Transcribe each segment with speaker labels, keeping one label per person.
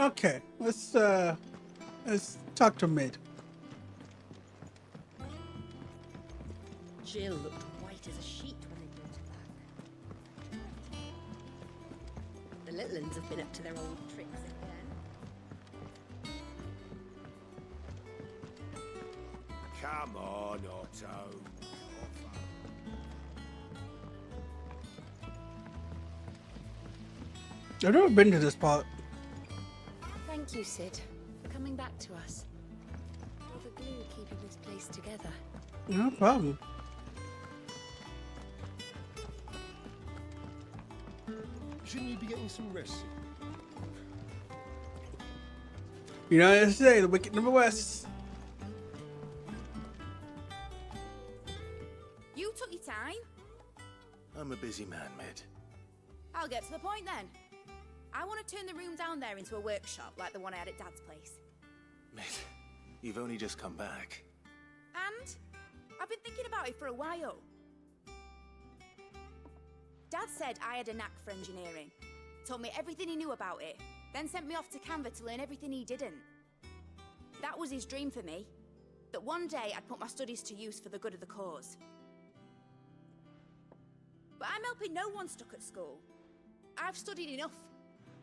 Speaker 1: Okay, let's talk to Mid.
Speaker 2: Jill looked white as a sheet when they brought her back. The little ones have been up to their old tricks again.
Speaker 3: Come on, Otto.
Speaker 1: I've never been to this part.
Speaker 2: Thank you, Sid, for coming back to us. You're the glue keeping this place together.
Speaker 1: No problem.
Speaker 3: Shouldn't you be getting some rest?
Speaker 1: You know what I say, the wicked number west.
Speaker 4: You took your time.
Speaker 3: I'm a busy man, Mid.
Speaker 4: I'll get to the point then. I want to turn the room down there into a workshop like the one I had at Dad's place.
Speaker 3: Mid, you've only just come back.
Speaker 4: And I've been thinking about it for a while. Dad said I had a knack for engineering. Told me everything he knew about it. Then sent me off to Canva to learn everything he didn't. That was his dream for me. That one day I'd put my studies to use for the good of the cause. But I'm helping no one stuck at school. I've studied enough.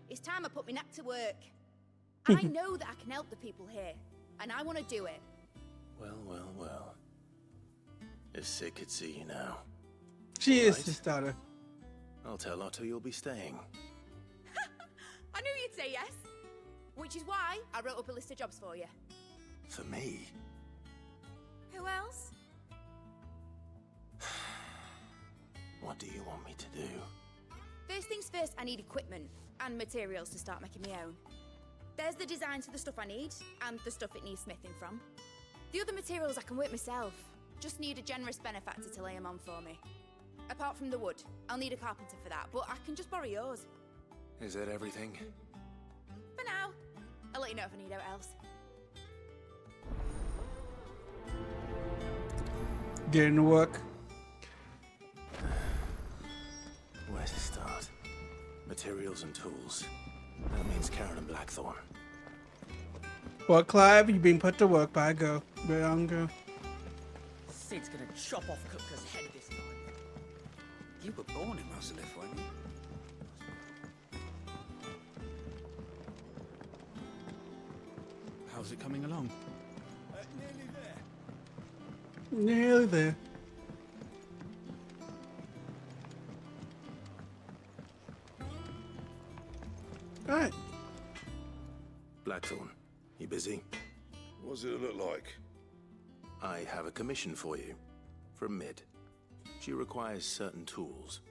Speaker 4: It's time I put my knack to work. I know that I can help the people here, and I want to do it.
Speaker 3: Well, well, well. If Sid could see you now.
Speaker 1: She
Speaker 3: All
Speaker 1: is
Speaker 3: right.
Speaker 1: his daughter.
Speaker 3: I'll tell Otto you'll be staying.
Speaker 4: I knew you'd say yes. Which is why I wrote up a list of jobs for you.
Speaker 3: For me?
Speaker 4: Who else?
Speaker 3: What do you want me to do?
Speaker 4: First things first, I need equipment and materials to start making my own. There's the designs for the stuff I need, and the stuff it needs smithing from. The other materials I can work myself. Just need a generous benefactor to lay them on for me. Apart from the wood, I'll need a carpenter for that, but I can just borrow yours.
Speaker 3: Is that everything?
Speaker 4: For now. I'll let you know if I need out else.
Speaker 1: Getting to work.
Speaker 3: Where to start? Materials and tools. That means Karen and Blackthorn.
Speaker 1: Well, Clive, you've been put to work by Go. Right on, Go.
Speaker 5: Sid's gonna chop off Kupka's head this time.
Speaker 6: You were born in Rosalith, weren't you?
Speaker 5: How's it coming along?
Speaker 3: Nearly there.
Speaker 1: Nearly there. Alright.
Speaker 3: Blackthorn, you busy?
Speaker 7: What's it look like?
Speaker 3: I have a commission for you. From Mid. She requires certain tools.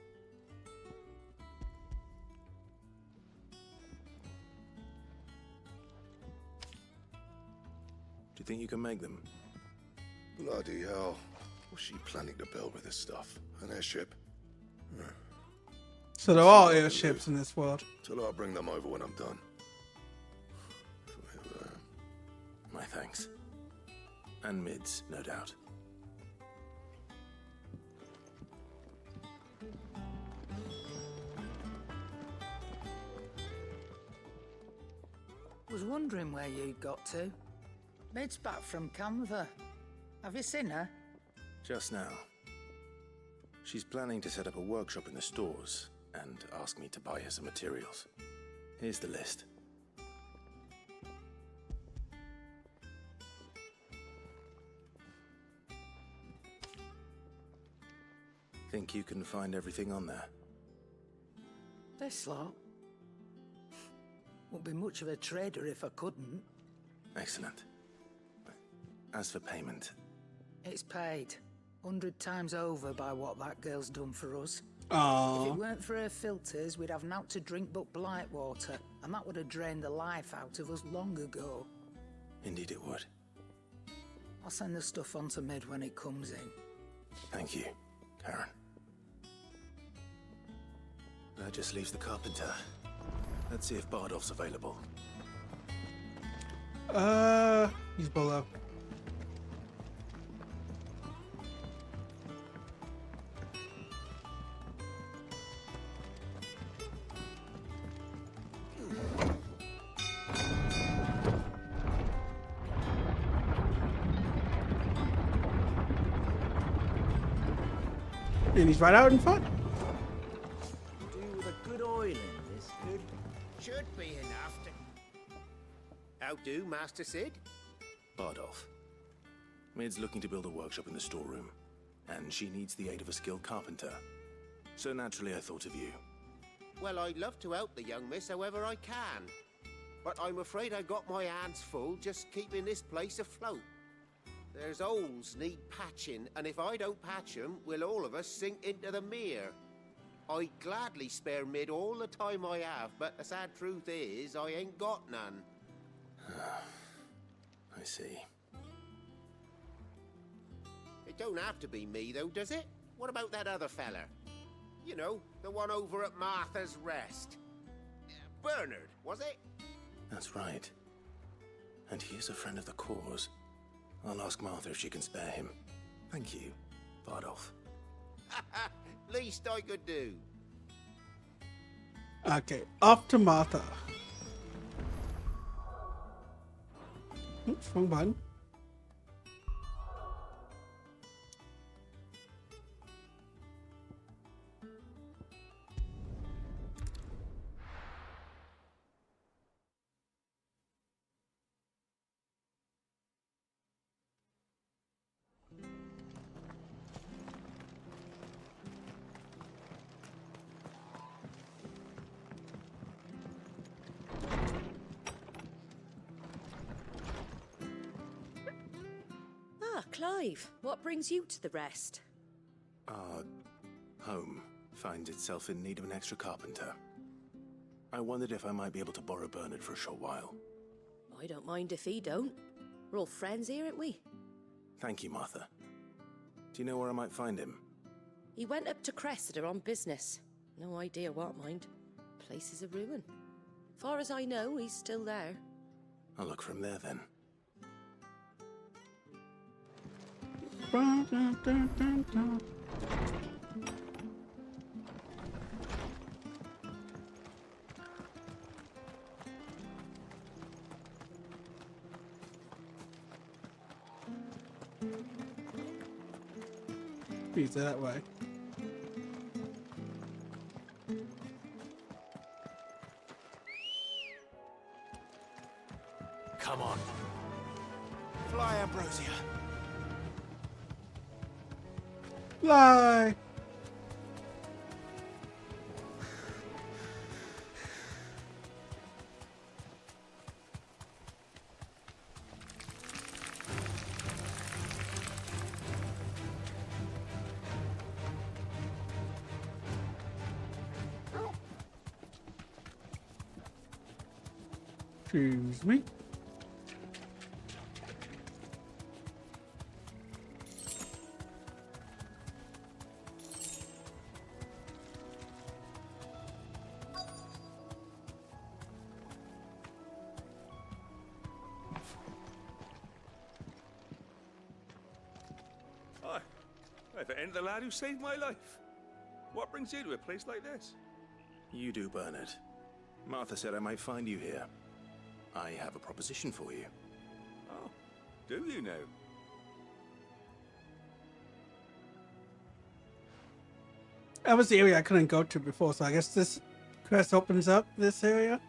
Speaker 3: Do you think you can make them?
Speaker 7: Bloody hell. What's she planning to build with this stuff? An airship?
Speaker 1: So there are airships in this world.
Speaker 7: Till I'll bring them over when I'm done.
Speaker 3: My thanks. And Mid's, no doubt.
Speaker 6: Was wondering where you'd got to. Mid's back from Canva. Have you seen her?
Speaker 3: Just now. She's planning to set up a workshop in the stores and ask me to buy her some materials. Here's the list. Think you can find everything on there?
Speaker 6: This lot. Wouldn't be much of a trader if I couldn't.
Speaker 3: Excellent. As for payment,
Speaker 6: It's paid 100 times over by what that girl's done for us. If
Speaker 1: Aww.
Speaker 6: it weren't for her filters, we'd have naught to drink but blight water, and that would have drained the life out of us long ago.
Speaker 3: indeed it would.
Speaker 6: I'll send the stuff on to Mid when it comes in.
Speaker 3: Thank you, Karen. That just leaves the carpenter. Let's see if Bardolph's available.
Speaker 1: He's below. And he's right out in front.
Speaker 8: Do with a good oil in this, good. Should be enough to... How do, Master Sid?
Speaker 3: Bardolph. Mid's looking to build a workshop in the storeroom, and she needs the aid of a skilled carpenter. So naturally I thought of you.
Speaker 8: Well, I'd love to help the young miss however I can. But I'm afraid I got my hands full just keeping this place afloat. There's holes need patching, and if I don't patch them, we'll all of us sink into the mere. I'd gladly spare Mid all the time I have, but the sad truth is, I ain't got none.
Speaker 3: I see.
Speaker 8: It don't have to be me, though, does it? What about that other fella? You know, the one over at Martha's Rest. Bernard, was it?
Speaker 3: That's right. And he is a friend of the cause. I'll ask Martha if she can spare him. Thank you, Bardolph.
Speaker 8: Least I could do.
Speaker 1: Okay, off to Martha. Oops, wrong button.
Speaker 2: Ah, Clive, what brings you to the rest?
Speaker 3: Our home finds itself in need of an extra carpenter. I wondered if I might be able to borrow Bernard for a short while.
Speaker 2: I don't mind if he don't. We're all friends here, aren't we?
Speaker 3: Thank you, Martha. Do you know where I might find him?
Speaker 2: He went up to Cressida on business. No idea what, mind. Place is a ruin. Far as I know, he's still there.
Speaker 3: I'll look from there then.
Speaker 1: Please, that way.
Speaker 3: Come on. Fly, Ambrosia.
Speaker 1: Fly! Excuse me.
Speaker 9: Hi. If it ain't the lad who saved my life. What brings you to a place like this?
Speaker 3: You do, Bernard. Martha said I might find you here. I have a proposition for you.
Speaker 9: Oh, do you now?
Speaker 1: That was the area I couldn't go to before, so I guess this quest opens up this area.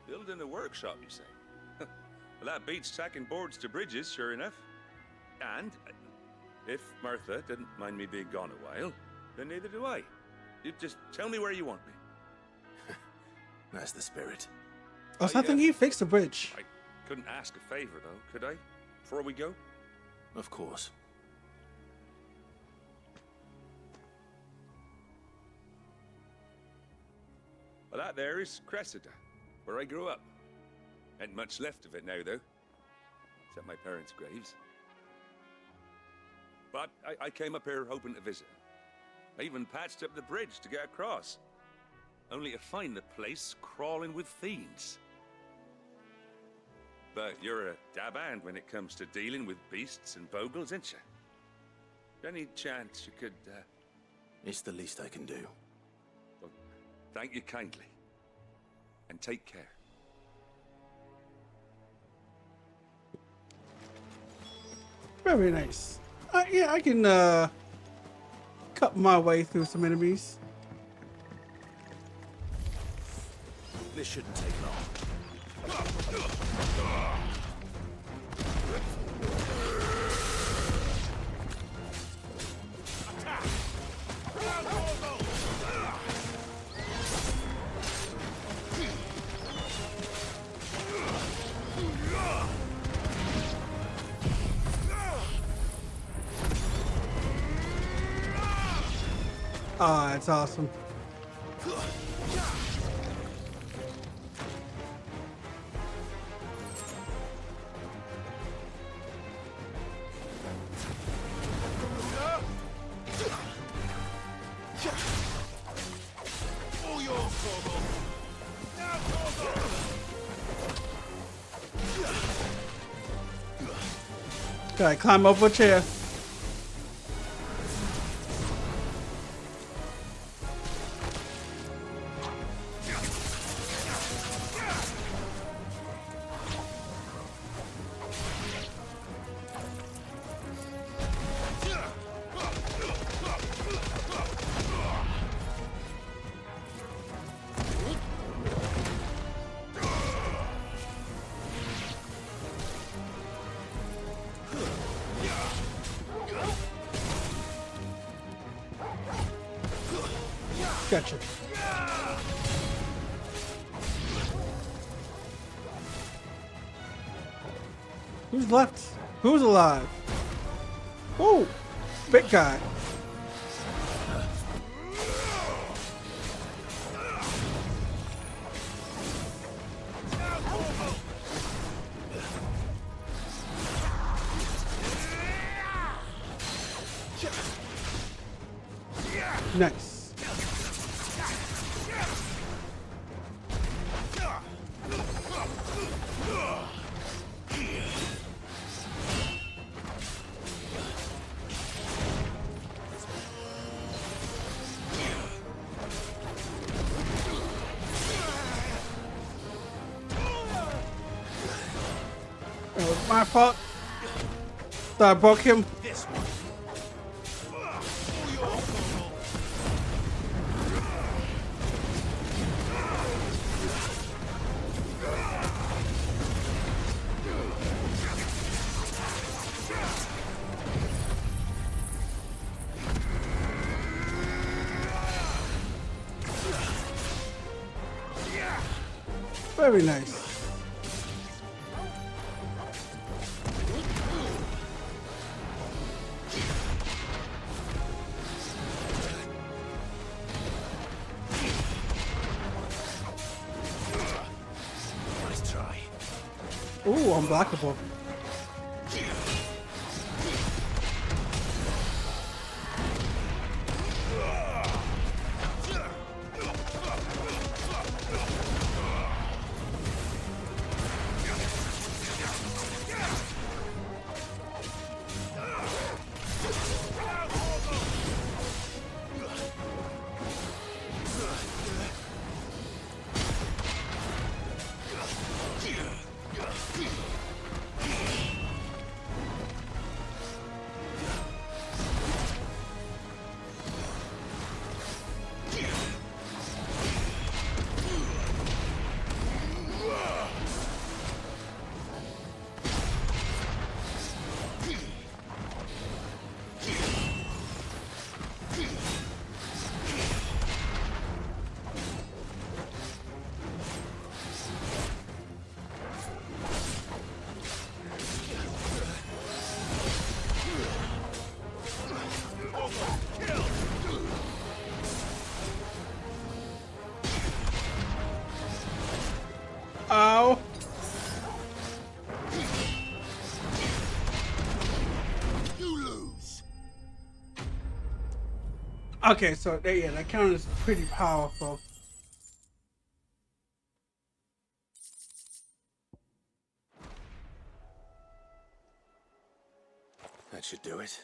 Speaker 9: Building a workshop, you say? Well, that beats tacking boards to bridges, sure enough. And if Martha didn't mind me being gone a while, then neither do I. You just tell me where you want me.
Speaker 3: That's the spirit.
Speaker 1: Oh, so I think you fixed the bridge.
Speaker 9: I couldn't ask a favor, though, could I? Before we go?
Speaker 3: Of course.
Speaker 9: Well, that there is Cressida, where I grew up. Ain't much left of it now, though. Except my parents' graves. But I came up here hoping to visit. I even patched up the bridge to get across. Only to find the place crawling with fiends. But you're a dab hand when it comes to dealing with beasts and bogles, ain't you? Any chance you could,
Speaker 3: It's the least I can do.
Speaker 9: Well, thank you kindly. And take care.
Speaker 1: Very nice. Yeah, I can cut my way through some enemies.
Speaker 3: This shouldn't take long.
Speaker 1: Ah, that's awesome. Okay, climb up a chair. Gotcha. Who's left? Who's alive? Oh, big guy. Nice. It was my fault that I broke him. Very nice.
Speaker 3: Nice try.
Speaker 1: Ooh, unblockable. Ow.
Speaker 7: You lose.
Speaker 1: Okay, so yeah, that counter is pretty powerful.
Speaker 3: That should do it.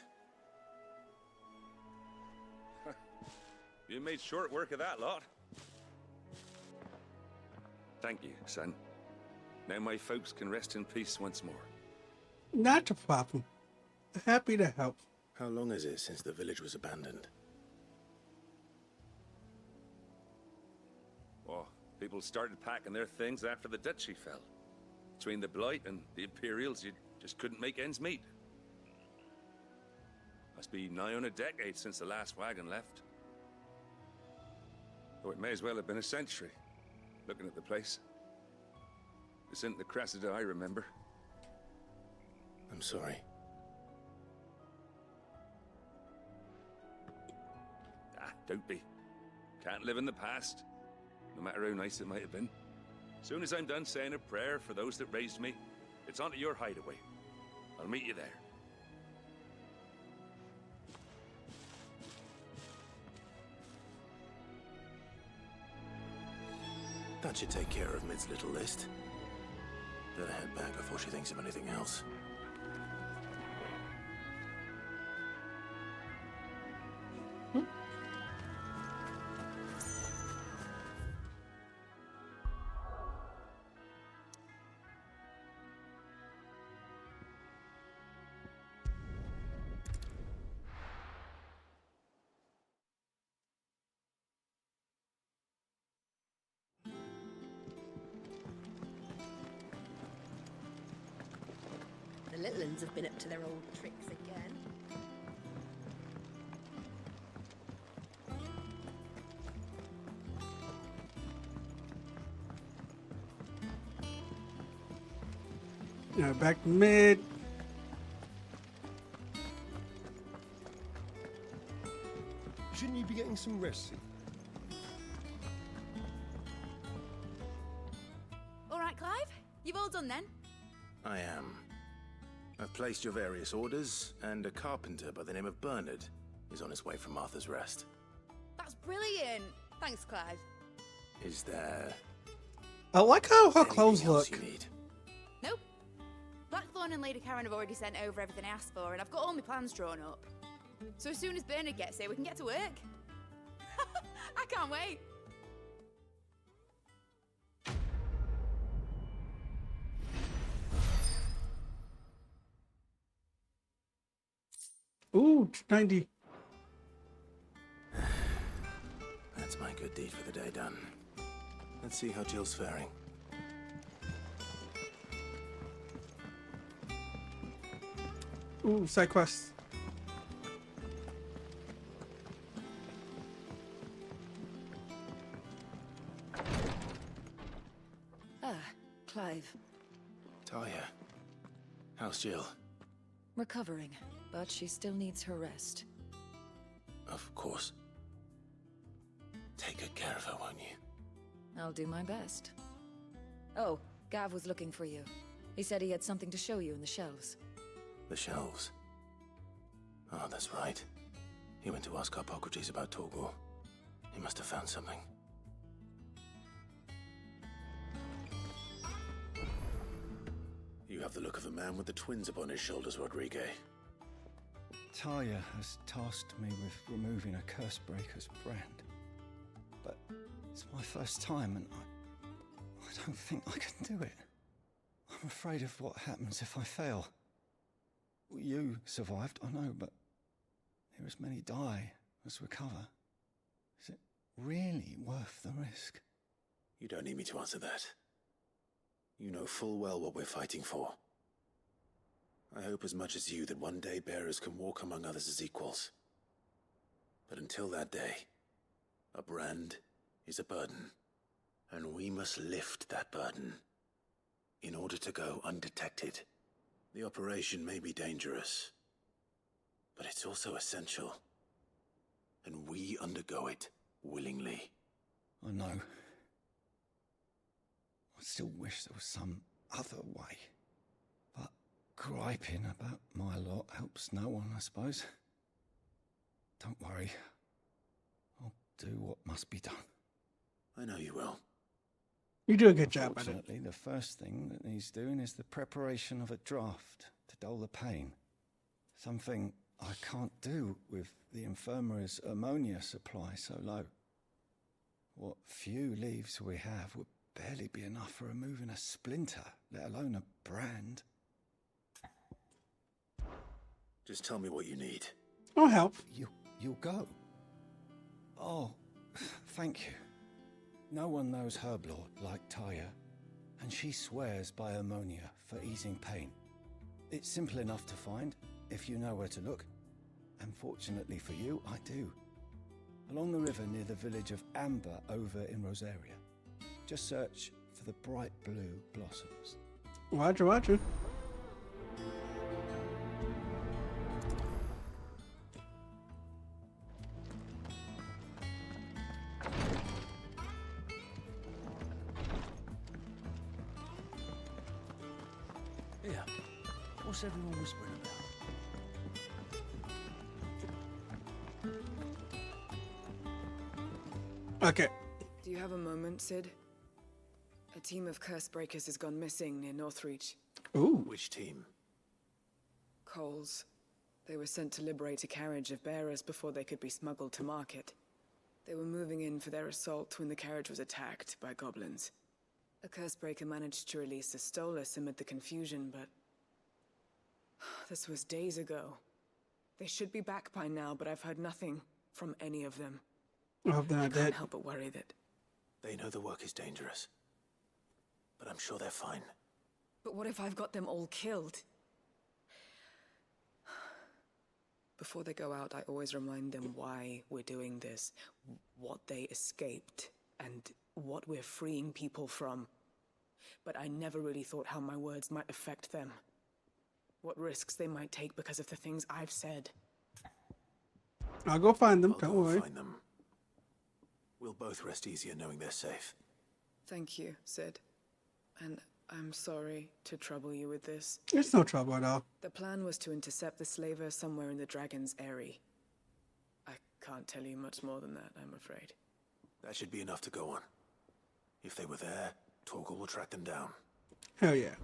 Speaker 9: You made short work of that lot. Thank you, son. Now my folks can rest in peace once more.
Speaker 1: Not a problem. Happy to help.
Speaker 3: How long is it since the village was abandoned?
Speaker 9: Oh, people started packing their things after the duchy fell. Between the Blight and the Imperials, you just couldn't make ends meet. Must be nigh on a decade since the last wagon left. Though it may as well have been a century, looking at the place. This isn't the Cressida I remember.
Speaker 3: I'm sorry.
Speaker 9: Ah, don't be. Can't live in the past, no matter how nice it might have been. Soon as I'm done saying a prayer for those that raised me, it's onto your hideaway. I'll meet you there.
Speaker 3: That should take care of Mid's little list. Better head back before she thinks of anything else.
Speaker 2: The little ones have been up to their old tricks again.
Speaker 1: Back to Mid.
Speaker 7: Shouldn't you be getting some rest?
Speaker 4: All right, Clive? You've all done then?
Speaker 3: I am. I've placed your various orders, and a carpenter by the name of Bernard is on his way from Arthur's Rest.
Speaker 4: That's brilliant. Thanks, Clive.
Speaker 3: Is there
Speaker 1: I like how her
Speaker 3: anything
Speaker 1: clothes
Speaker 3: else
Speaker 1: look.
Speaker 3: you need?
Speaker 4: Nope. Blackthorn and Lady Karen have already sent over everything I asked for, and I've got all my plans drawn up. So as soon as Bernard gets here, we can get to work. I can't wait.
Speaker 1: Ooh, 90.
Speaker 3: That's my good deed for the day done. Let's see how Jill's faring.
Speaker 1: Ooh, side quest.
Speaker 10: Ah, Clive.
Speaker 3: Talia, how's Jill?
Speaker 10: Recovering, but she still needs her rest.
Speaker 3: Of course. Take good care of her, won't you?
Speaker 10: I'll do my best. Oh, Gav was looking for you. He said he had something to show you in the shelves.
Speaker 3: The shelves. Oh, that's right. He went to ask Hippocrates about Torgor. He must have found something. You have the look of a man with the twins upon his shoulders, Rodrigue.
Speaker 11: Talia has tasked me with removing a Cursebreaker's brand. But it's my first time and I don't think I can do it. I'm afraid of what happens if I fail. You survived, I know, but there as many die as recover. Is it really worth the risk?
Speaker 3: You don't need me to answer that. You know full well what we're fighting for. I hope as much as you that one day bearers can walk among others as equals. But until that day, a brand is a burden, and we must lift that burden in order to go undetected. The operation may be dangerous, but it's also essential, and we undergo it willingly.
Speaker 11: I know. I still wish there was some other way. But griping about my lot helps no one, I suppose. Don't worry. I'll do what must be done.
Speaker 3: I know you will.
Speaker 1: You do a good job at it.
Speaker 11: Fortunately, the first thing that needs doing is the preparation of a draft to dull the pain. Something I can't do with the infirmary's ammonia supply so low. What few leaves we have would barely be enough for removing a splinter, let alone a brand.
Speaker 3: Just tell me what you need.
Speaker 1: I'll help.
Speaker 11: You'll go. Oh, thank you. No one knows Herblord like Taya, and she swears by ammonia for easing pain. It's simple enough to find, if you know where to look. And fortunately for you, I do. Along the river near the village of Amber over in Rosaria. Just search for the bright blue blossoms.
Speaker 1: Roger, roger.
Speaker 12: Yeah. What's everyone whispering about?
Speaker 1: Okay.
Speaker 13: Do you have a moment, Sid? A team of curse breakers has gone missing near Northreach.
Speaker 1: Ooh.
Speaker 3: Which team?
Speaker 13: Coles. They were sent to liberate a carriage of bearers before they could be smuggled to market. They were moving in for their assault when the carriage was attacked by goblins. A curse breaker managed to release a Stolas amid the confusion, but... this was days ago. They should be back by now, but I've heard nothing from any of them.
Speaker 1: I hope they're not
Speaker 13: I can't
Speaker 1: dead.
Speaker 13: help but worry that...
Speaker 3: They know the work is dangerous. But I'm sure they're fine.
Speaker 13: But what if I've got them all killed? Before they go out, I always remind them why we're doing this, what they escaped, and what we're freeing people from. But I never really thought how my words might affect them. What risks they might take because of the things I've said.
Speaker 1: I'll go find them,
Speaker 3: I'll
Speaker 1: don't
Speaker 3: go
Speaker 1: worry.
Speaker 3: find them. We'll both rest easier knowing they're safe.
Speaker 13: Thank you, Sid. And I'm sorry to trouble you with this.
Speaker 1: It's no trouble at all.
Speaker 13: The plan was to intercept the slaver somewhere in the Dragon's Eyrie. I can't tell you much more than that, I'm afraid.
Speaker 3: That should be enough to go on. If they were there, Torgal will track them down.
Speaker 1: Hell yeah.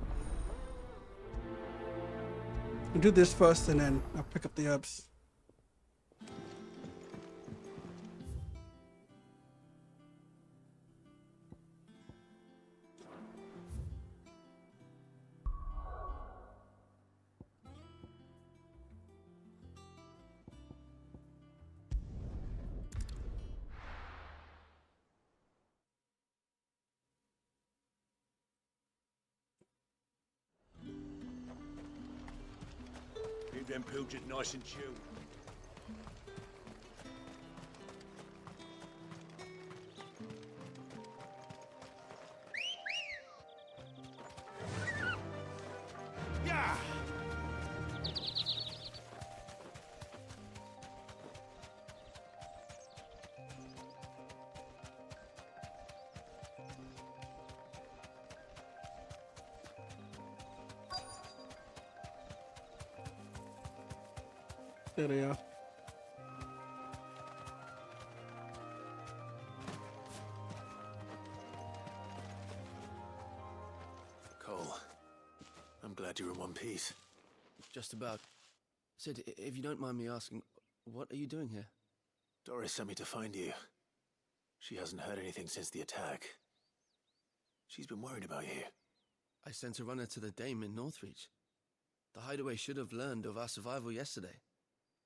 Speaker 1: I'll do this first and then I'll pick up the herbs.
Speaker 12: Keep them pilgers nice and chilled. Yeah!
Speaker 1: There they are.
Speaker 3: Cole, I'm glad you're in one piece.
Speaker 14: Just about. Sid, if you don't mind me asking, what are you doing here?
Speaker 3: Doris sent me to find you. She hasn't heard anything since the attack. She's been worried about you.
Speaker 14: I sent a runner to the Dame in Northreach. The hideaway should have learned of our survival yesterday.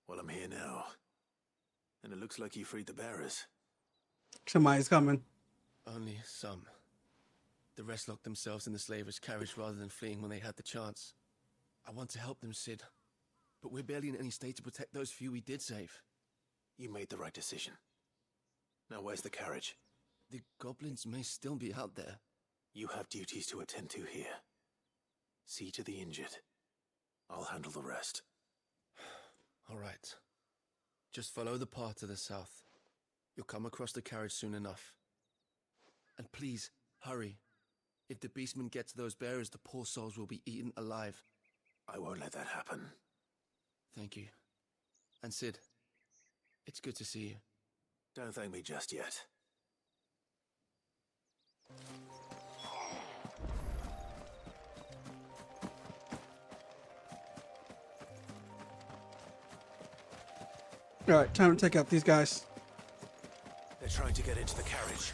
Speaker 3: Well, I'm here now. And it looks like you freed the bearers.
Speaker 1: Somebody's coming.
Speaker 14: Only some. The rest locked themselves in the slaver's carriage rather than fleeing when they had the chance. I want to help them, Sid. But we're barely in any state to protect those few we did save.
Speaker 3: You made the right decision. Now where's the carriage?
Speaker 14: The goblins may still be out there.
Speaker 3: You have duties to attend to here. See to the injured. I'll handle the rest.
Speaker 14: All right. Just follow the path to the south. You'll come across the carriage soon enough. And please, hurry. If the beastmen get to those bearers, the poor souls will be eaten alive.
Speaker 3: I won't let that happen.
Speaker 14: Thank you. And Sid, it's good to see you.
Speaker 3: Don't thank me just yet.
Speaker 1: Alright, time to take out these guys.
Speaker 3: They're trying to get into the carriage.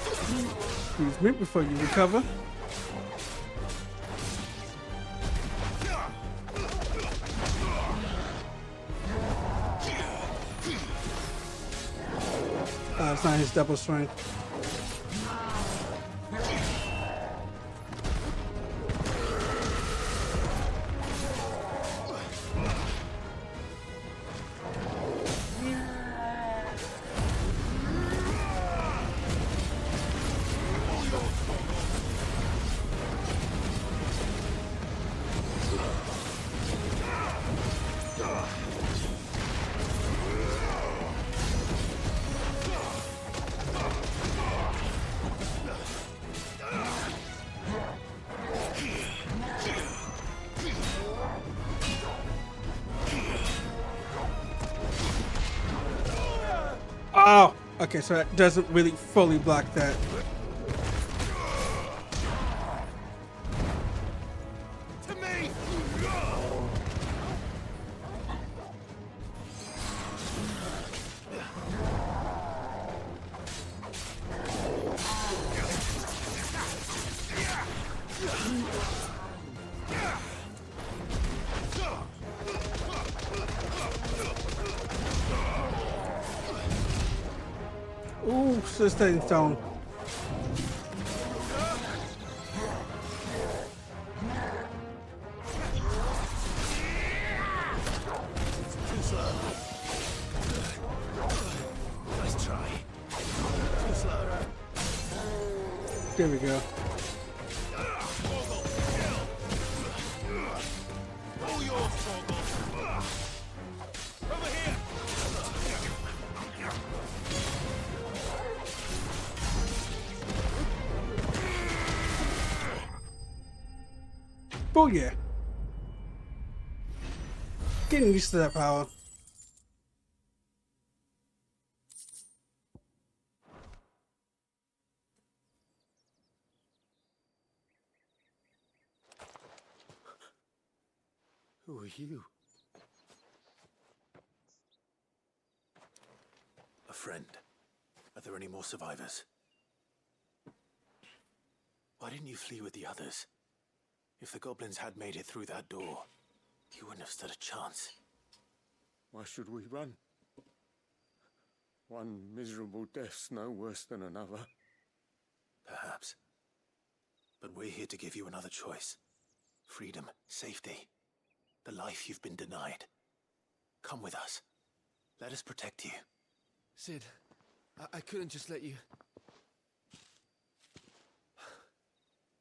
Speaker 1: Excuse me before you recover. It's not his double strength. Oh, okay, so that doesn't really fully block that.
Speaker 8: To me!
Speaker 1: Ooh, sustained stone.
Speaker 8: Nice try. Too slow.
Speaker 1: There we go.
Speaker 8: All yours, Foggle. Over here.
Speaker 1: Oh yeah. Getting used to that power.
Speaker 3: Who are you? A friend. Are there any more survivors? Why didn't you flee with the others? If the goblins had made it through that door, you wouldn't have stood a chance.
Speaker 15: Why should we run? One miserable death's no worse than another.
Speaker 3: Perhaps. But we're here to give you another choice. Freedom, safety, the life you've been denied. Come with us. Let us protect you.
Speaker 14: Sid, I couldn't just let you...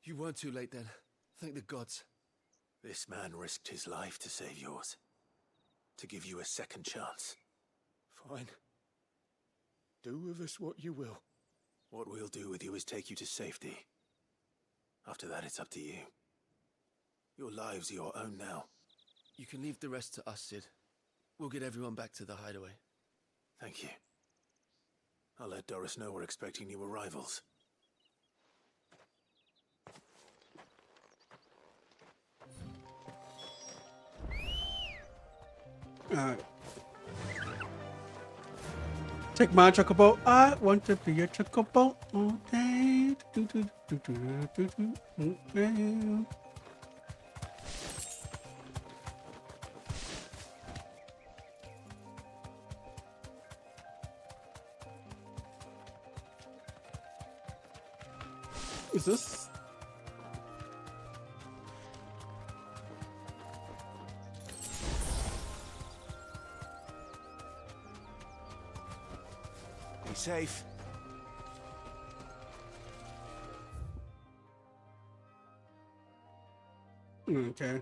Speaker 14: You weren't too late then. Thank the gods.
Speaker 3: This man risked his life to save yours. To give you a second chance.
Speaker 15: Fine. Do with us what you will.
Speaker 3: What we'll do with you is take you to safety. After that, it's up to you. Your lives are your own now.
Speaker 14: You can leave the rest to us, Sid. We'll get everyone back to the hideaway.
Speaker 3: Thank you. I'll let Doris know we're expecting new arrivals.
Speaker 1: Alright. Take my chocobo. I want to be a chocobo all day. Is this?
Speaker 3: Be safe.
Speaker 1: Okay.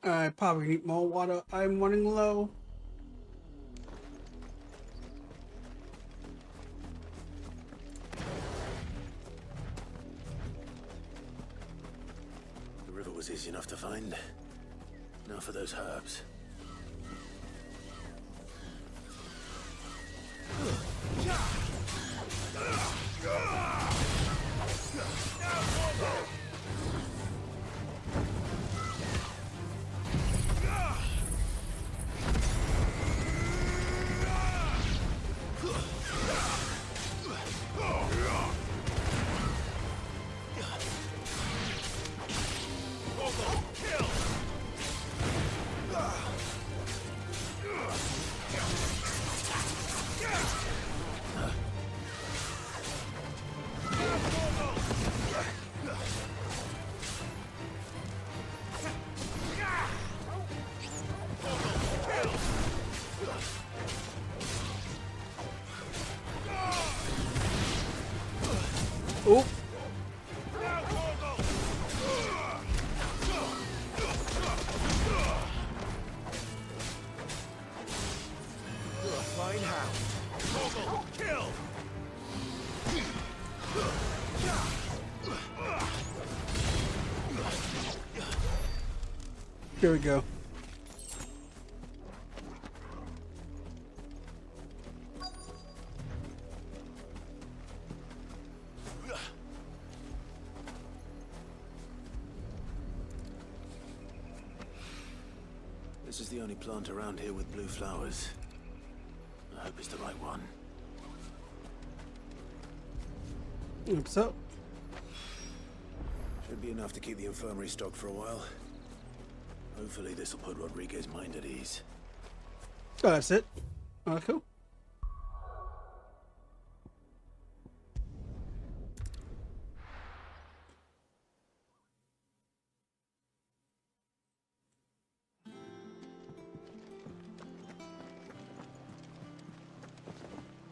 Speaker 1: I probably need more water. I'm running low.
Speaker 3: The river was easy enough to find. Now for those herbs.
Speaker 1: Oh.
Speaker 12: Fine hound. Torgal, kill!
Speaker 1: Here we go.
Speaker 3: This is the only plant around here with blue flowers. I hope it's the right one.
Speaker 1: Hope so.
Speaker 3: Should be enough to keep the infirmary stocked for a while. Hopefully this will put Rodriguez's mind at ease.
Speaker 1: Oh, that's it. Oh, cool.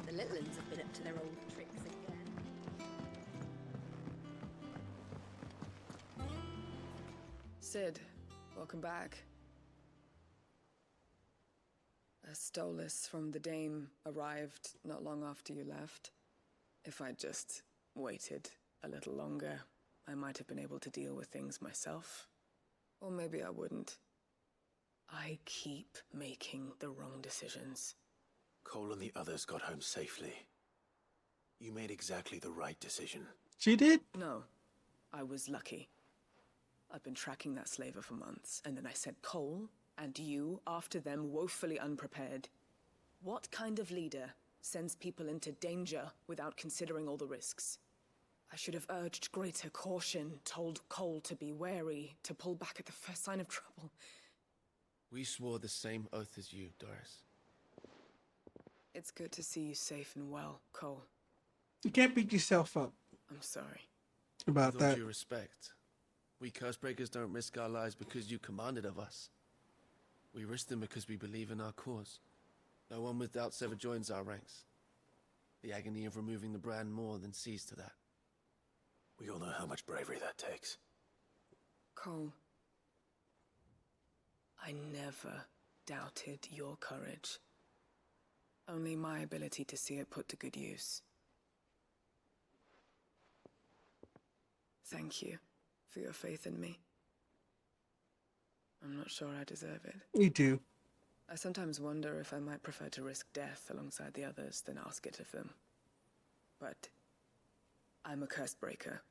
Speaker 2: The little ones have been up to their old tricks again.
Speaker 13: Sid, welcome back. A Stolas from the Dame arrived not long after you left. If I'd just waited a little longer, I might have been able to deal with things myself. Or maybe I wouldn't. I keep making the wrong decisions.
Speaker 3: Cole and the others got home safely. You made exactly the right decision.
Speaker 1: She did?
Speaker 13: No, I was lucky. I've been tracking that slaver for months, and then I sent Cole and you after them, woefully unprepared. What kind of leader sends people into danger without considering all the risks? I should have urged greater caution, told Cole to be wary, to pull back at the first sign of trouble.
Speaker 14: We swore the same oath as you, Doris.
Speaker 13: It's good to see you safe and well, Cole.
Speaker 1: You can't beat yourself up
Speaker 13: I'm sorry.
Speaker 1: about
Speaker 14: With all
Speaker 1: that.
Speaker 14: due respect, we Cursebreakers don't risk our lives because you commanded of us. We risk them because we believe in our cause. No one with doubts ever joins our ranks. The agony of removing the brand more than sees to that.
Speaker 3: We all know how much bravery that takes.
Speaker 13: Cole, I never doubted your courage. Only my ability to see it put to good use. Thank you for your faith in me. I'm not sure I deserve it.
Speaker 1: You do.
Speaker 13: I sometimes wonder if I might prefer to risk death alongside the others than ask it of them. But I'm a curse breaker.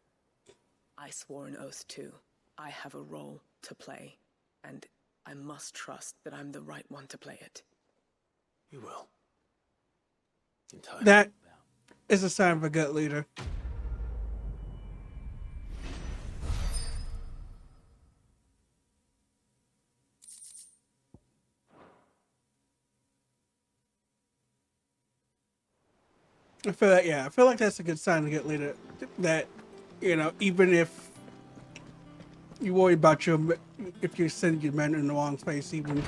Speaker 13: I swore an oath too. I have a role to play, and I must trust that I'm the right one to play it.
Speaker 3: You will. In time.
Speaker 1: That is a sign of a good leader. I feel like, yeah, I feel like that's a good sign of a good leader. That, you know, even if you worry about if you send your men in the wrong place, even,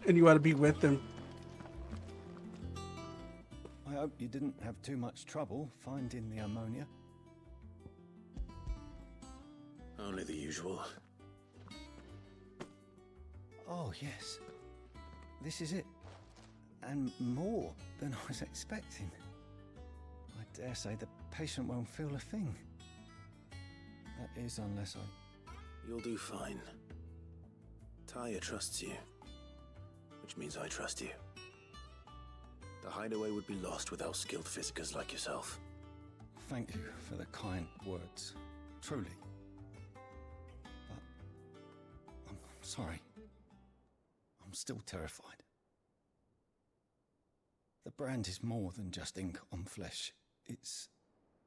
Speaker 1: and you want to be with them.
Speaker 11: I hope you didn't have too much trouble finding the ammonia.
Speaker 3: Only the usual.
Speaker 11: Oh, yes. This is it. And more than I was expecting. I dare say the patient won't feel a thing. That is, unless I...
Speaker 3: You'll do fine. Talia trusts you. Which means I trust you. The hideaway would be lost without skilled physicers like yourself.
Speaker 11: Thank you for the kind words. Truly. But... I'm sorry. I'm still terrified. The brand is more than just ink on flesh. It's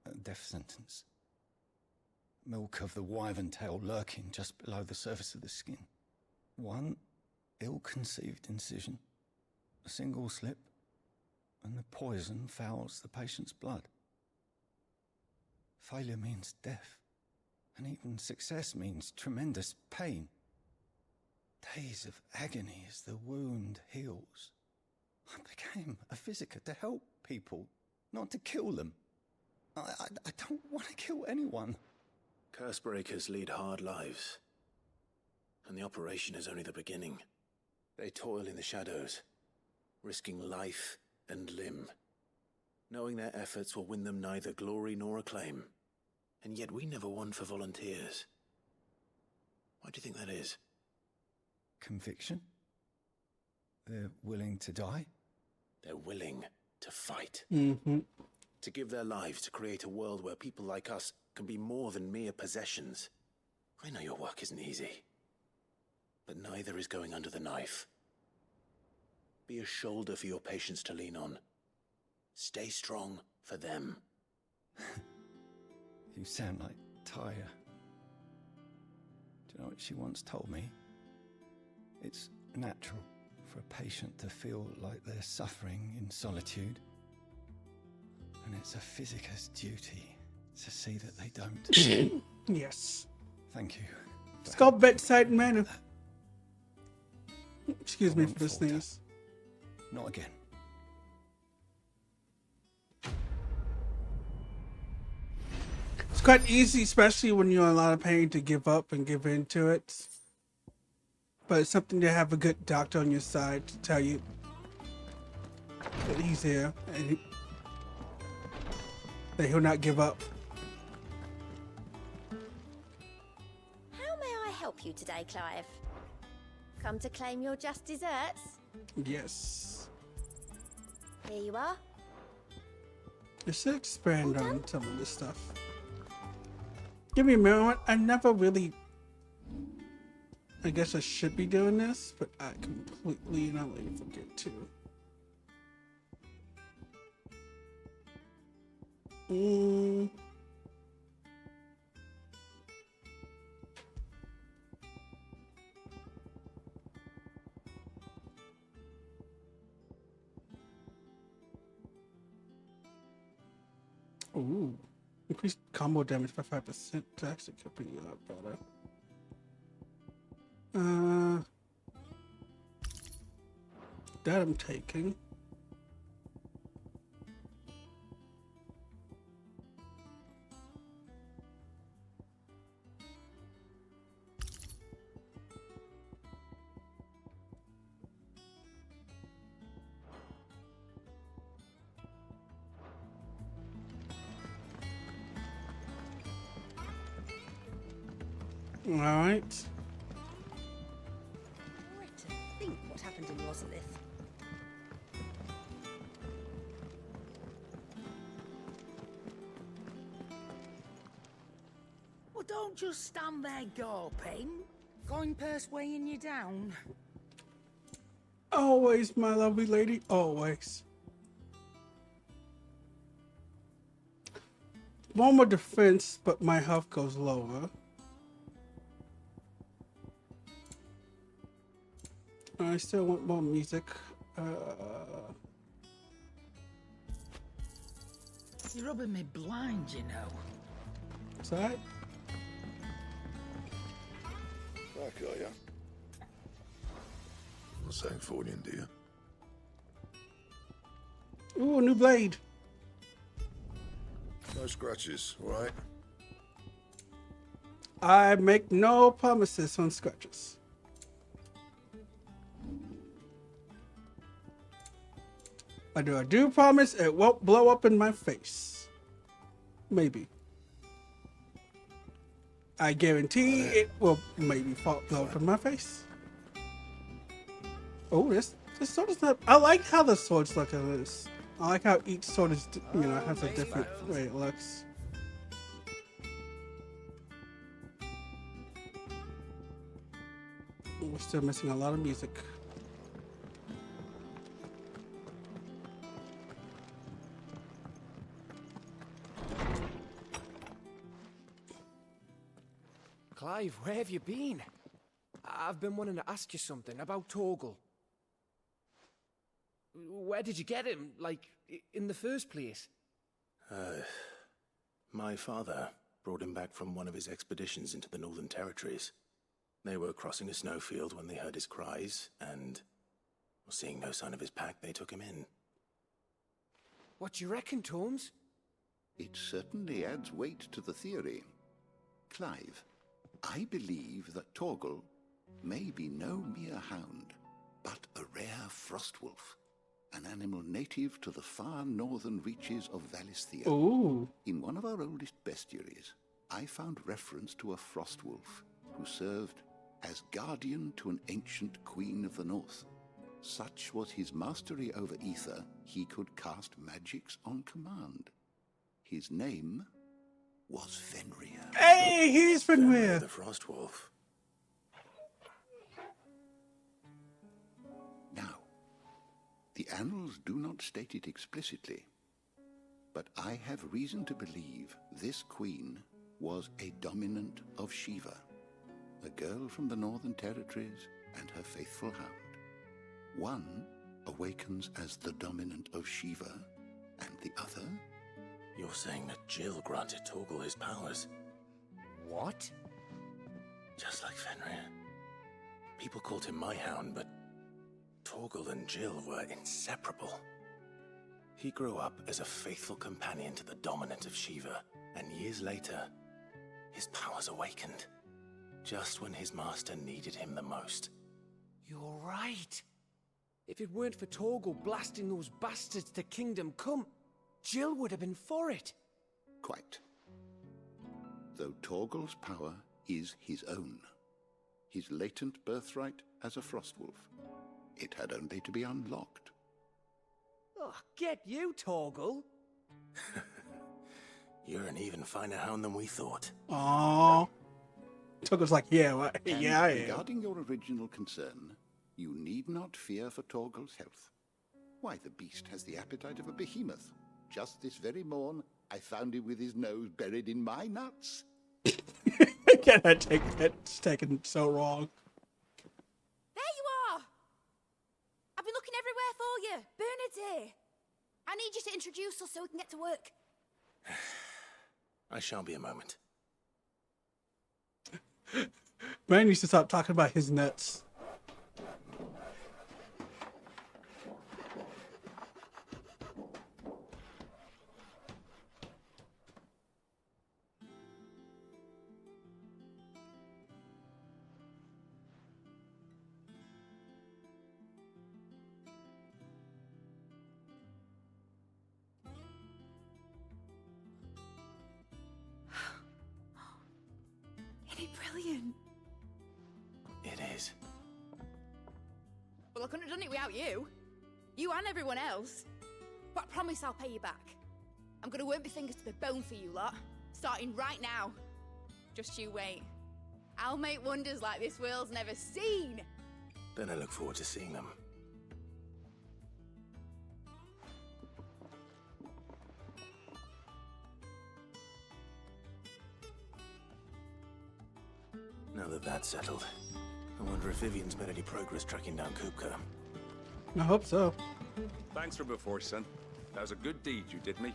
Speaker 11: a death sentence. Milk of the wyvern tail lurking just below the surface of the skin. One ill-conceived incision, a single slip, and the poison fouls the patient's blood. Failure means death, and even success means tremendous pain. Days of agony as the wound heals. I became a physicker to help people, not to kill them. I don't want to kill anyone.
Speaker 3: Cursebreakers lead hard lives. And the operation is only the beginning. They toil in the shadows, risking life and limb, knowing their efforts will win them neither glory nor acclaim. And yet we never won for volunteers. Why do you think that is?
Speaker 11: Conviction? They're willing to die?
Speaker 3: They're willing to fight.
Speaker 1: Mm-hmm.
Speaker 3: To give their lives to create a world where people like us can be more than mere possessions. I know your work isn't easy, but neither is going under the knife. Be a shoulder for your patients to lean on. Stay strong for them.
Speaker 11: You sound like Taya. Do you know what she once told me? It's natural for a patient to feel like they're suffering in solitude. And it's a physicist's duty to see that they don't.
Speaker 1: Yes.
Speaker 11: Thank you.
Speaker 1: It's called bedside manner. Excuse me for the sneeze.
Speaker 11: Not again.
Speaker 1: It's quite easy, especially when you're in a lot of pain, to give up and give in to it. But it's something to have a good doctor on your side to tell you that he's here and that he'll not give up.
Speaker 16: How may I help you today, Clive? Come to claim your just desserts?
Speaker 1: Yes.
Speaker 16: Here you are.
Speaker 1: I should expand on some of this stuff. Give me a moment. I never really... I guess I should be doing this, but I completely and utterly forget to. Ooh. Increased combo damage by 5%. That actually could be a lot better. That I'm taking. All right.
Speaker 2: To think what happened in Rosalith.
Speaker 6: Well, don't just stand there gawping. Coin-purse weighing you down.
Speaker 1: Always, my lovely lady, always. One more defense, but my health goes lower. I still want more music.
Speaker 6: You're rubbing me blind, you know.
Speaker 1: Is that?
Speaker 7: Back, are ya? What's that for you, dear?
Speaker 1: Ooh, a new blade.
Speaker 7: No scratches, all right?
Speaker 1: I make no promises on scratches. I do promise it won't blow up in my face. Maybe. I guarantee it will maybe blow up in my face. Oh, this sword is not... I like how the swords look at this. I like how each sword is, you know, has a different way it looks. We're still missing a lot of music.
Speaker 17: Clive, where have you been? I've been wanting to ask you something about Torgal. Where did you get him, like, in the first place?
Speaker 3: My father brought him back from one of his expeditions into the Northern Territories. They were crossing a snowfield when they heard his cries, and, seeing no sign of his pack, they took him in.
Speaker 17: What do you reckon, Torms?
Speaker 18: It certainly adds weight to the theory. Clive, I believe that Torgal may be no mere hound, but a rare frostwolf, an animal native to the far northern reaches of Valisthea.
Speaker 1: Ooh.
Speaker 18: In one of our oldest bestiaries, I found reference to a frostwolf who served as guardian to an ancient queen of the north. Such was his mastery over aether, he could cast magics on command. His name was Fenrir.
Speaker 1: Hey, he's Fenrir.
Speaker 3: The Frostwolf.
Speaker 18: Now, the annals do not state it explicitly, but I have reason to believe this queen was a dominant of Shiva, a girl from the Northern Territories and her faithful hound. One awakens as the dominant of Shiva, and the other...
Speaker 3: You're saying that Jill granted Torgal his powers?
Speaker 17: What?
Speaker 3: Just like Fenrir. People called him my hound, but Torgal and Jill were inseparable. He grew up as a faithful companion to the dominant of Shiva, and years later, his powers awakened, just when his master needed him the most.
Speaker 17: You're right. If it weren't for Torgal blasting those bastards to Kingdom Come, Jill would have been for it.
Speaker 18: Quite. Though Torgal's power is his own, his latent birthright as a frostwolf, it had only to be unlocked.
Speaker 17: Oh, get you, Torgal.
Speaker 3: You're an even finer hound than we thought.
Speaker 1: Aww. Torgal's like, yeah, well, yeah, I am.
Speaker 18: Regarding your original concern, you need not fear for Torgal's health. Why, the beast has the appetite of a behemoth. Just this very morn, I found him with his nose buried in my nuts.
Speaker 1: Can I take that? It's taken so wrong.
Speaker 4: There you are! I've been looking everywhere for you. Bernard's here. I need you to introduce us so we can get to work.
Speaker 3: I shall be a moment.
Speaker 1: Man needs to stop talking about his nuts.
Speaker 4: Isn't it brilliant?
Speaker 3: It is.
Speaker 4: Well, I couldn't have done it without you. You and everyone else. But I promise I'll pay you back. I'm gonna work my fingers to the bone for you lot. Starting right now. Just you wait. I'll make wonders like this world's never seen.
Speaker 3: Then I look forward to seeing them. Now that that's settled, I wonder if Vivian's made any progress tracking down Kupka.
Speaker 1: I hope so.
Speaker 9: Thanks for before, son. That was a good deed you did me.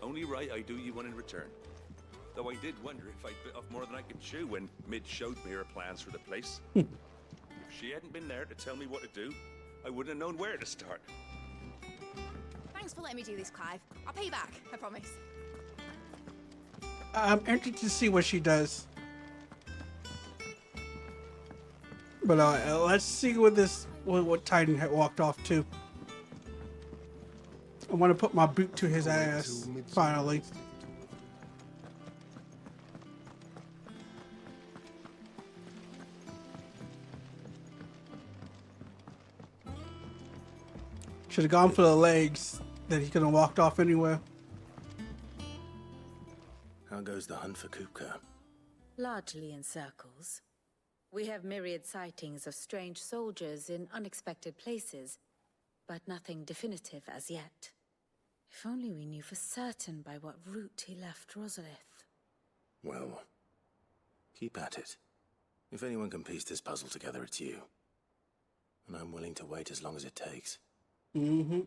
Speaker 9: Only right I do you one in return. Though I did wonder if I'd bit off more than I could chew when Mid showed me her plans for the place. If she hadn't been there to tell me what to do, I wouldn't have known where to start.
Speaker 4: Thanks for letting me do this, Clive. I'll pay you back, I promise.
Speaker 1: I'm interested to see what she does. But let's see what Titan had walked off to. I want to put my boot to his ass, finally. Should have gone for the legs, that he could have walked off anywhere.
Speaker 3: How goes the hunt for Kupka?
Speaker 10: Largely in circles. We have myriad sightings of strange soldiers in unexpected places, but nothing definitive as yet. If only we knew for certain by what route he left Rosalith.
Speaker 3: Well, keep at it. If anyone can piece this puzzle together, it's you. And I'm willing to wait as long as it takes.
Speaker 1: Mm-hmm.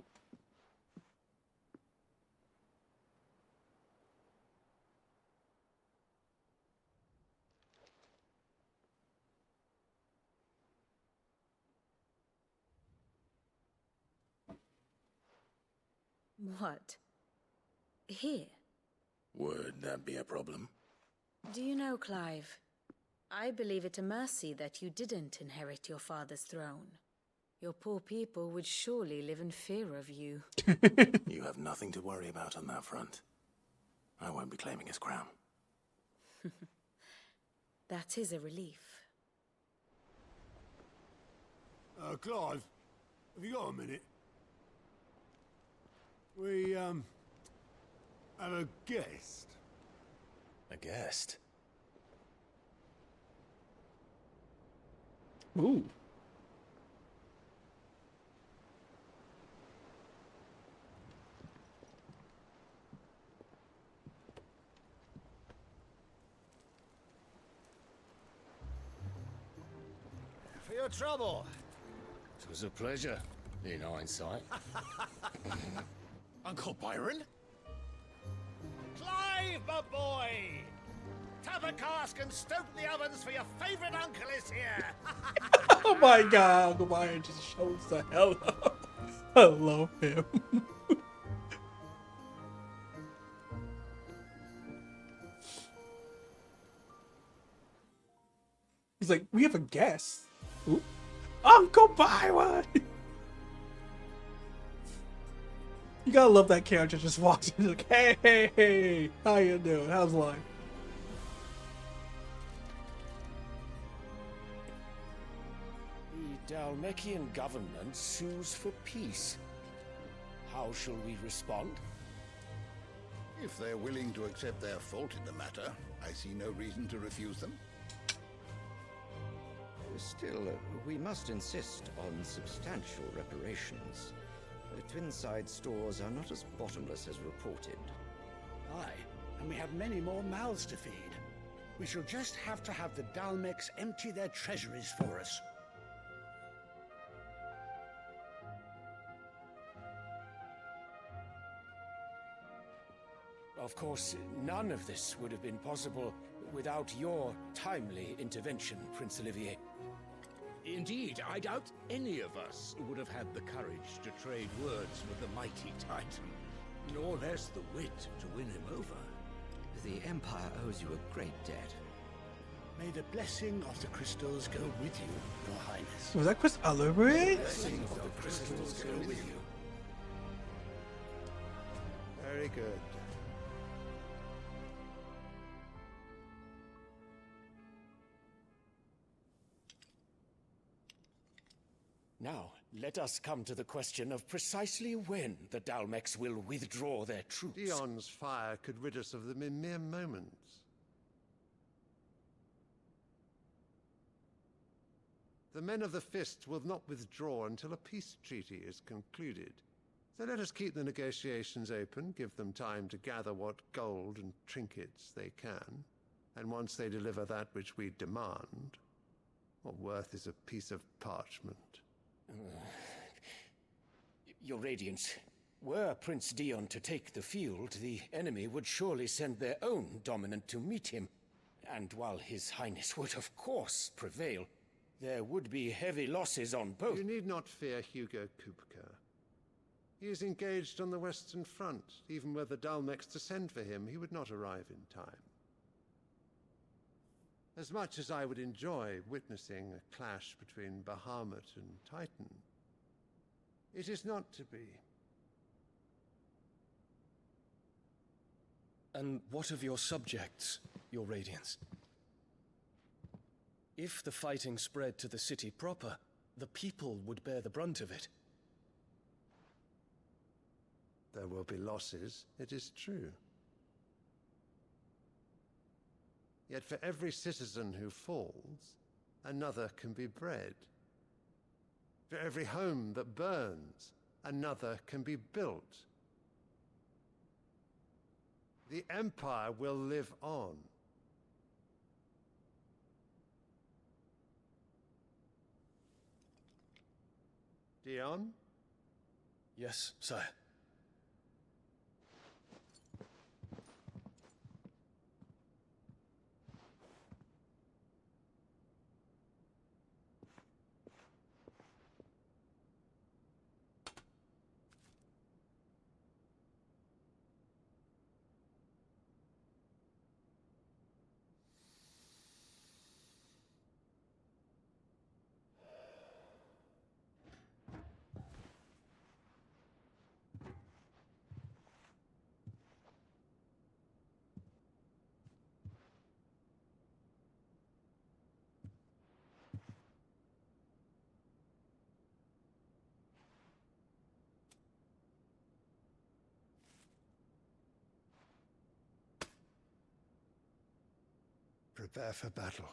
Speaker 10: What? here.
Speaker 3: Would that be a problem?
Speaker 10: Do you know, Clive? I believe it a mercy that you didn't inherit your father's throne. Your poor people would surely live in fear of you.
Speaker 3: You have nothing to worry about on that front. I won't be claiming his crown.
Speaker 10: That is a relief.
Speaker 15: Clive, have you got a minute? We, have a guest.
Speaker 3: A guest?
Speaker 1: Ooh.
Speaker 19: For your trouble.
Speaker 20: It was a pleasure, in hindsight.
Speaker 19: Uncle Byron? Clive, my boy! Tap a cask and stoke the ovens for your favorite uncle is here!
Speaker 1: Oh my god, Uncle Byron just shows the hell up. I love him. He's like, we have a guest. Ooh. Uncle Byron! You gotta love that character just walks in like, hey, how you doing? How's life?
Speaker 17: The Dalmekian government sues for peace. How shall we respond?
Speaker 18: If they're willing to accept their fault in the matter, I see no reason to refuse them.
Speaker 21: Still, we must insist on substantial reparations. Twinside stores are not as bottomless as reported.
Speaker 12: Aye, and we have many more mouths to feed. We shall just have to have the Dalmeks empty their treasuries for us.
Speaker 17: Of course, none of this would have been possible without your timely intervention, Prince Olivier.
Speaker 22: Indeed, I doubt any of us would have had the courage to trade words with the mighty Titan, nor less the wit to win him over.
Speaker 21: The Empire owes you a great debt.
Speaker 12: May the blessing of the crystals go with you, Your Highness.
Speaker 1: Was that Chris Olivier?
Speaker 22: The blessing of the crystals go with you.
Speaker 15: Very good.
Speaker 17: Now, let us come to the question of precisely when the Dalmeks will withdraw their troops.
Speaker 15: Dion's fire could rid us of them in mere moments. The men of the Fist will not withdraw until a peace treaty is concluded. So let us keep the negotiations open, give them time to gather what gold and trinkets they can, and once they deliver that which we demand, what worth is a piece of parchment?
Speaker 17: Your Radiance, were Prince Dion to take the field, the enemy would surely send their own dominant to meet him. And while His Highness would of course prevail, there would be heavy losses on both.
Speaker 15: You need not fear Hugo Kupka. He is engaged on the Western Front. Even were the Dalmeks to send for him, he would not arrive in time. As much as I would enjoy witnessing a clash between Bahamut and Titan, it is not to be.
Speaker 11: And what of your subjects, Your Radiance? If the fighting spread to the city proper, the people would bear the brunt of it.
Speaker 15: There will be losses, it is true. Yet for every citizen who falls, another can be bred. For every home that burns, another can be built. The Empire will live on. Dion?
Speaker 11: Yes, sire.
Speaker 15: Prepare for battle.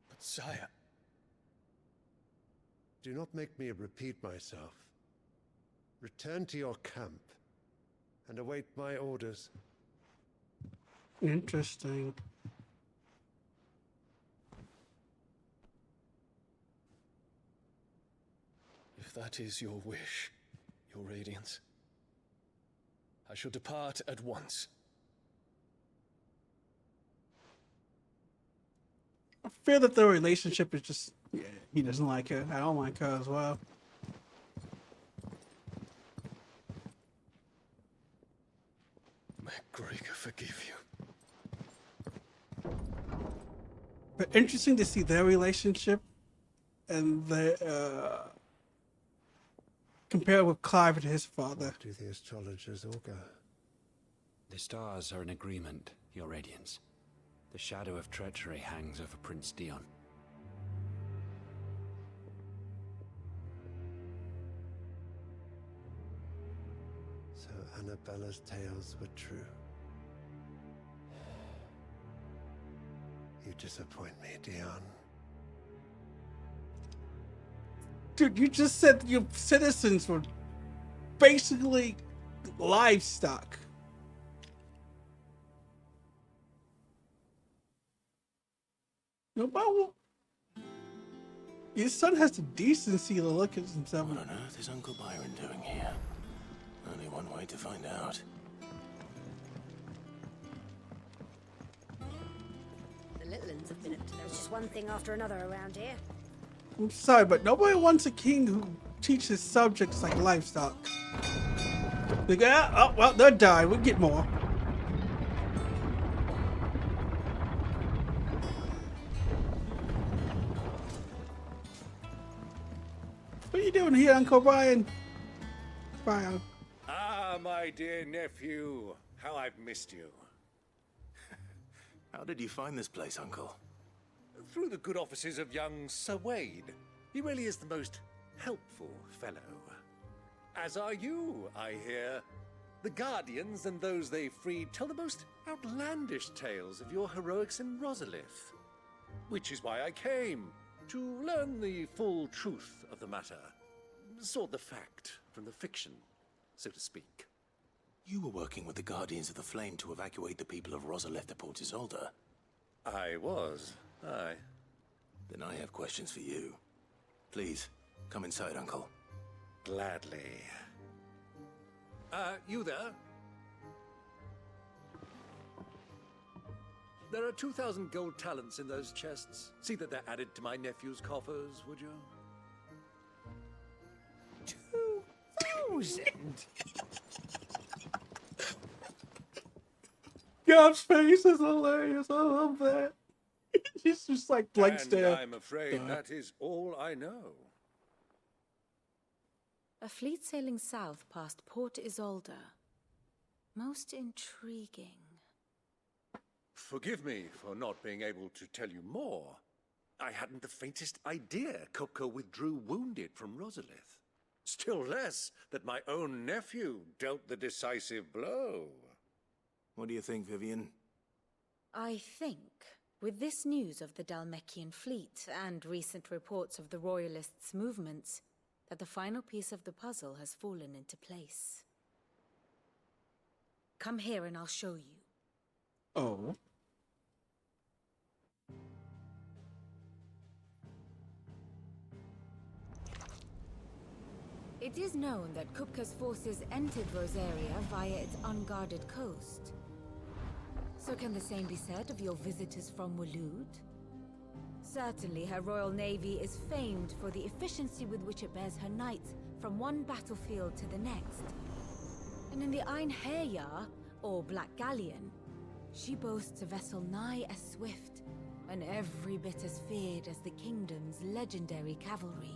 Speaker 14: But sire...
Speaker 15: Do not make me repeat myself. Return to your camp and await my orders.
Speaker 1: Interesting.
Speaker 14: If that is your wish, your Radiance, I shall depart at once.
Speaker 1: I feel that the relationship is just, yeah, he doesn't like her. I don't like her as well.
Speaker 14: May Gregor forgive you.
Speaker 1: But interesting to see their relationship and the compared with Clive and his father.
Speaker 15: What do the astrologers augur?
Speaker 5: The stars are in agreement, Your Radiance. The shadow of treachery hangs over Prince Dion.
Speaker 15: So Annabella's tales were true. You disappoint me, Dion.
Speaker 1: Dude, you just said your citizens were basically livestock. Nobody. Your son has the decency to look at himself.
Speaker 3: What on earth is Uncle Byron doing here? Only one way to find out.
Speaker 16: The little ones have been up to there's just one thing after another around here.
Speaker 1: I'm sorry, but nobody wants a king who teaches subjects like livestock. They go, oh, well, they'll die. We'll get more. What are you doing here, Uncle Brian? Brian.
Speaker 19: Ah, my dear nephew. How I've missed you.
Speaker 3: How did you find this place, Uncle?
Speaker 19: Through the good offices of young Sir Wade. He really is the most helpful fellow. As are you, I hear. The Guardians and those they freed tell the most outlandish tales of your heroics in Rosalith. Which is why I came, to learn the full truth of the matter. Sort the fact from the fiction, so to speak.
Speaker 3: You were working with the Guardians of the Flame to evacuate the people of Rosalith to Port Isolde.
Speaker 19: I was, aye.
Speaker 3: Then I have questions for you. Please, come inside, Uncle.
Speaker 19: Gladly. You there? There are 2,000 gold talents in those chests. See that they're added to my nephew's coffers, would you?
Speaker 6: 2,000?
Speaker 1: God's face is hilarious. I love that. He's just like blank stare.
Speaker 19: I'm afraid that is all I know.
Speaker 10: A fleet sailing south past Port Isolde. Most intriguing.
Speaker 19: Forgive me for not being able to tell you more. I hadn't the faintest idea Kupka withdrew wounded from Rosalith. Still less that my own nephew dealt the decisive blow.
Speaker 3: What do you think, Vivian?
Speaker 10: I think, with this news of the Dhalmekian fleet and recent reports of the Royalists' movements, that the final piece of the puzzle has fallen into place. Come here and I'll show you.
Speaker 1: Oh.
Speaker 10: It is known that Kupka's forces entered Rosaria via its unguarded coast. So can the same be said of your visitors from Waloed? Certainly her Royal Navy is famed for the efficiency with which it bears her knights from one battlefield to the next. And in the Einherjar, or Black Galleon, she boasts a vessel nigh as swift and every bit as feared as the kingdom's legendary cavalry.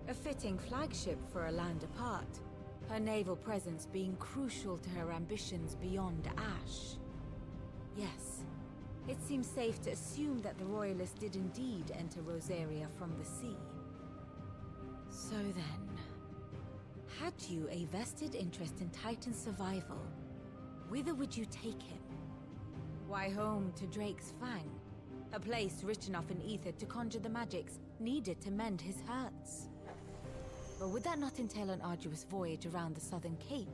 Speaker 10: A fitting flagship for a land apart, her naval presence being crucial to her ambitions beyond Ash. Yes, it seems safe to assume that the Royalists did indeed enter Rosaria from the sea. So then, had you a vested interest in Titan's survival, whither would you take him? Why, home to Drake's Fang, a place rich enough in ether to conjure the magicks needed to mend his hurts. But would that not entail an arduous voyage around the southern cape?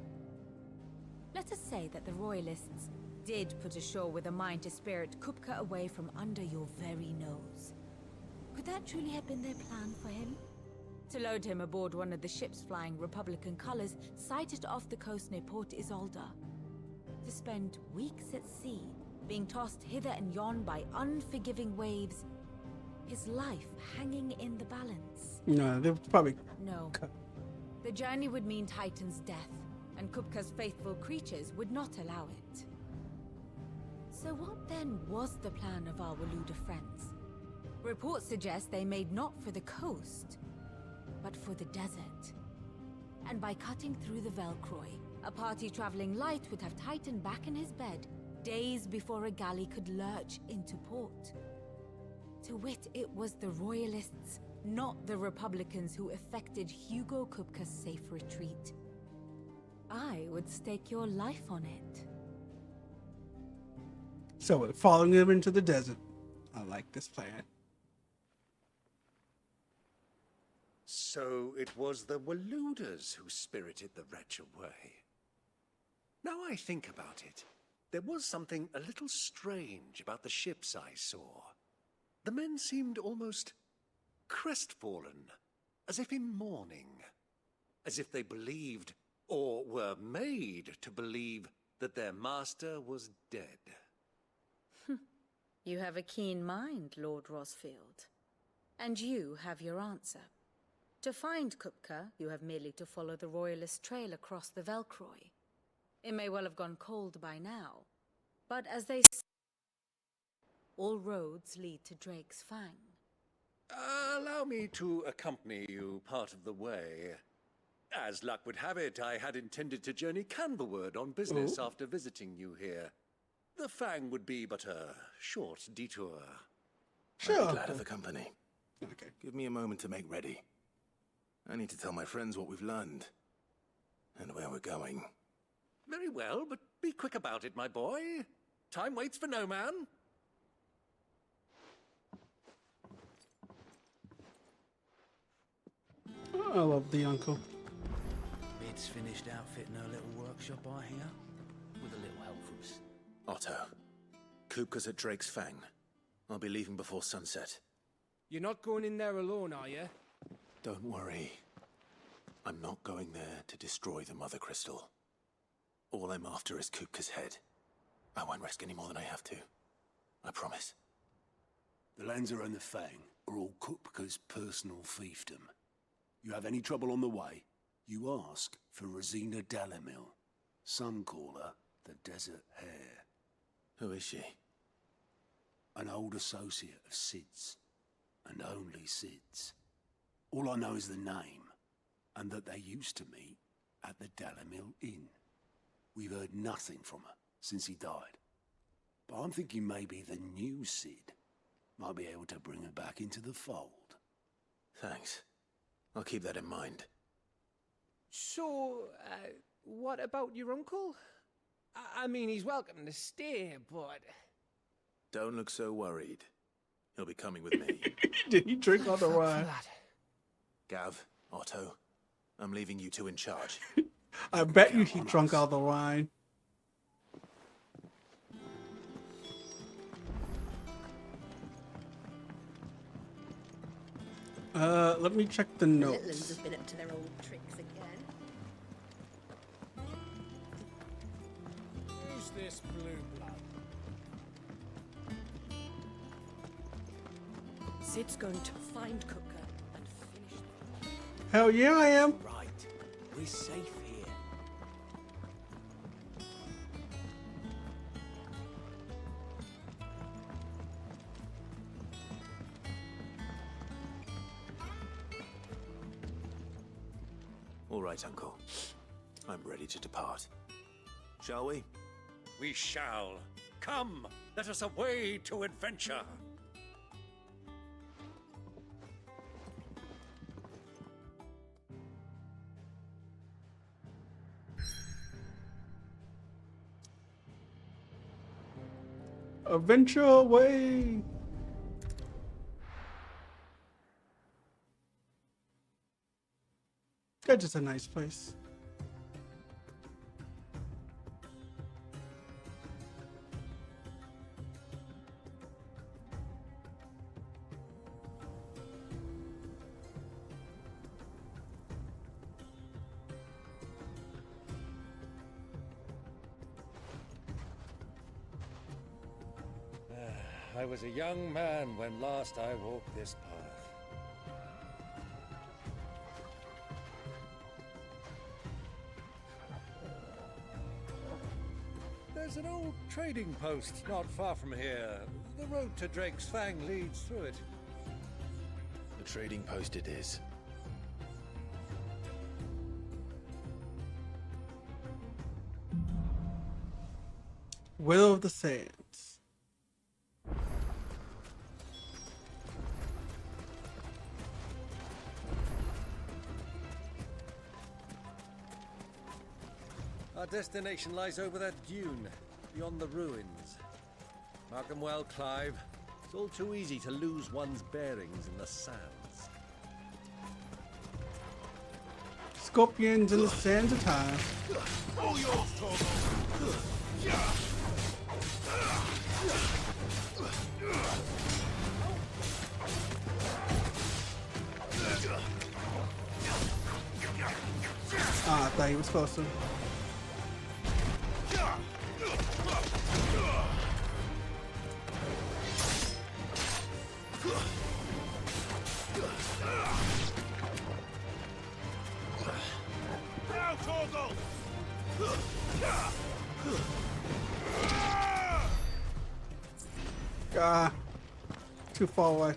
Speaker 10: Let us say that the Royalists did put ashore with a mind to spirit Kupka away from under your very nose. Could that truly have been their plan for him? To load him aboard one of the ships flying Republican colors sighted off the coast near Port Isolde. To spend weeks at sea, being tossed hither and yon by unforgiving waves, his life hanging in the balance.
Speaker 1: No, they would probably...
Speaker 10: No. The journey would mean Titan's death, and Kupka's faithful creatures would not allow it. So what then was the plan of our Waluda friends? Reports suggest they made not for the coast, but for the desert. And by cutting through the Velcroy, a party traveling light would have Titan back in his bed days before a galley could lurch into port. To wit, it was the Royalists, not the Republicans, who effected Hugo Kupka's safe retreat. I would stake your life on it.
Speaker 1: So we're following them into the desert. I like this plan.
Speaker 19: So it was the Waludas who spirited the wretch away. Now I think about it, there was something a little strange about the ships I saw. The men seemed almost crestfallen, as if in mourning, as if they believed, or were made to believe, that their master was dead.
Speaker 10: You have a keen mind, Lord Rosfield. And you have your answer. To find Kupka, you have merely to follow the Royalist trail across the Velcroy. It may well have gone cold by now, but as they say, all roads lead to Drake's Fang.
Speaker 19: Allow me to accompany you part of the way. As luck would have it, I had intended to journey Canverward on business after visiting you here. The Fang would be but a short detour.
Speaker 3: I'd be glad of the company. Okay. Give me a moment to make ready. I need to tell my friends what we've learned. And where we're going.
Speaker 19: Very well, but be quick about it, my boy. Time waits for no man.
Speaker 1: I love the uncle.
Speaker 22: Mid's finished outfitting her little workshop, I hear. With a little help from us.
Speaker 3: Otto. Kupka's at Drake's Fang. I'll be leaving before sunset.
Speaker 8: You're not going in there alone, are you?
Speaker 3: Don't worry. I'm not going there to destroy the Mother Crystal. All I'm after is Kupka's head. I won't risk any more than I have to. I promise.
Speaker 13: The Lancer and the Fang are all Kupka's personal fiefdom. You have any trouble on the way, you ask for Rosina Dalamil. Some call her the Desert Hare.
Speaker 3: Who is she?
Speaker 13: An old associate of Sid's, and only Sid's. All I know is the name, and that they used to meet at the Dalamil Inn. We've heard nothing from her since he died. But I'm thinking maybe the new Sid might be able to bring her back into the fold.
Speaker 3: Thanks. I'll keep that in mind.
Speaker 8: So, what about your uncle? I mean, he's welcome to stay, but...
Speaker 3: Don't look so worried. He'll be coming with me.
Speaker 1: Did he drink all the wine?
Speaker 3: Gav, Otto, I'm leaving you two in charge.
Speaker 1: I bet you he drunk all the wine. Let me check the notes.
Speaker 2: Deadlands has been up to their old tricks again.
Speaker 8: Who's this blue blood?
Speaker 2: Sid's going to find Kupka and finish them.
Speaker 1: Hell yeah, I am.
Speaker 22: Right. We're safe here.
Speaker 3: All right, Uncle. I'm ready to depart. Shall we?
Speaker 19: We shall. Come, let us away to adventure.
Speaker 1: Adventure away. That's just a nice place.
Speaker 19: I was a young man when last I walked this path. There's an old trading post not far from here. The road to Drake's Fang leads through it.
Speaker 3: The trading post it is.
Speaker 1: Will of the Sands.
Speaker 19: Our destination lies over that dune, beyond the ruins. Mark 'em well, Clive. It's all too easy to lose one's bearings in the sands.
Speaker 1: Scorpions in the sands of time.
Speaker 13: All yours, Torgo.
Speaker 1: Ah, I thought he was supposed to.
Speaker 13: Now, Torgo!
Speaker 1: Ah, too far away.